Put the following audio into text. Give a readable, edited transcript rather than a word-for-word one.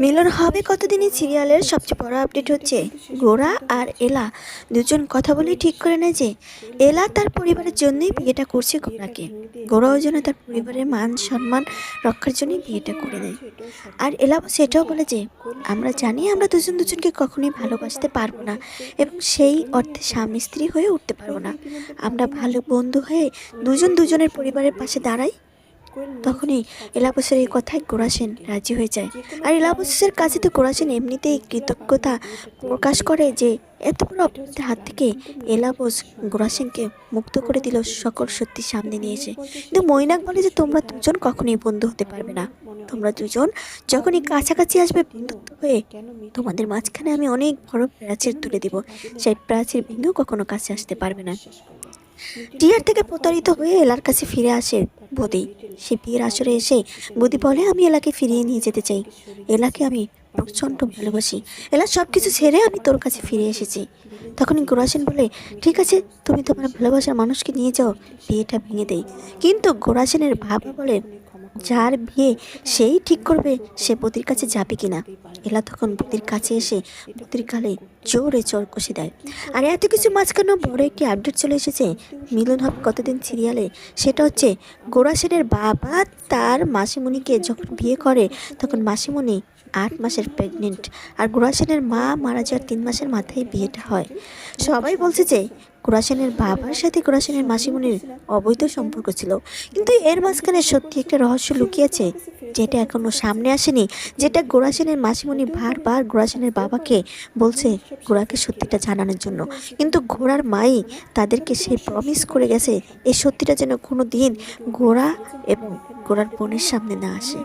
মিলন হবে কতদিনই সিরিয়ালের সবচেয়ে বড় আপডেট হচ্ছে গোরা আর এলা দুজন কথা বলে ঠিক করে নেয় যে এলা তার পরিবারের জন্যই বিয়েটা করছে গোরাকে। গোরাও যেন তার পরিবারের মান সম্মান রক্ষার জন্যই বিয়েটা করে নেয়। আর এলা সেটাও বলে যে আমরা জানি আমরা দুজন দুজনকে কখনোই ভালোবাসতে পারবো না এবং সেই অর্থে স্বামী স্ত্রী হয়ে উঠতে পারবো না। আমরা ভালো বন্ধু হয়ে দুজন দুজনের পরিবারের পাশে দাঁড়াই। তখনই এলাবসের এই কথায় গোরাসেন রাজি হয়ে যায়। আর এলাবসের কাছে তো গোরাসেন এমনিতেই কৃতজ্ঞতা প্রকাশ করে যে এত বড় অপরাধের হাত থেকে এলাবস গোরাসেনকে মুক্ত করে দিল সকল সত্যি সামনে নিয়ে এসে। কিন্তু মৈনাক বলে যে তোমরা দুজন কখনোই বন্ধু হতে পারবে না। তোমরা দুজন যখনই কাছাকাছি আসবে বন্ধুত্ব হয়ে, তোমাদের মাঝখানে আমি অনেক বড় প্রাচীর তুলে দিব। সেই প্রাচীর বিন্দু কখনো কাছে আসতে পারবে না। টিয়ার থেকে প্রতারিত হয়ে এলার কাছে ফিরে আসে বদি। সে বিয়ের আসরে এসে বদি বলে আমি এলাকে ফিরিয়ে নিয়ে যেতে চাই। এলাকে আমি প্রচণ্ড ভালোবাসি। এলা সব কিছু ছেড়ে আমি তোর কাছে ফিরে এসেছি। তখনই গোরাসেন বলে ঠিক আছে, তুমি তোমার ভালোবাসার মানুষকে নিয়ে যাও, বিয়েটা ভেঙে দেই। কিন্তু গোরাসেনের বাবা বলে যার বিয়ে সেই ঠিক করবে সে বদির কাছে যাবে কিনা। এলা তখন বদির কাছে এসে বদির গালে জোরে চোর কষে দেয়। আর এত কিছু মাঝখানে বড় একটি আপডেট চলে এসেছে মিলন হবে কতদিন সিরিয়ালে। সেটা হচ্ছে গোরাসেনের বাবা তার মাসিমণিকে যখন বিয়ে করে তখন মাসিমণি 8 মাসের প্রেগনেন্ট। আর গোরাসেনের মা মারা যাওয়ার 3 মাসের মাথায় বিয়েটা হয়। সবাই বলছে যে গোরাসেনের বাবার সাথে গোরাসেনের মাসিমণির অবৈধ সম্পর্ক ছিল, কিন্তু এর মাঝখানে সত্যি একটা রহস্য লুকিয়েছে যেটা এখনো সামনে আসেনি। যেটা গোরাসেনের মাসিমণি বারবার গোরাসেনের বাবাকে বলছে গোরাকে সত্যিটা জানানোর জন্য, কিন্তু গোরার মাই তাদেরকে সে প্রমিস করে গেছে এই সত্যিটা যেন কোনো দিন গোরা এবং গোরার বোনের সামনে না আসে।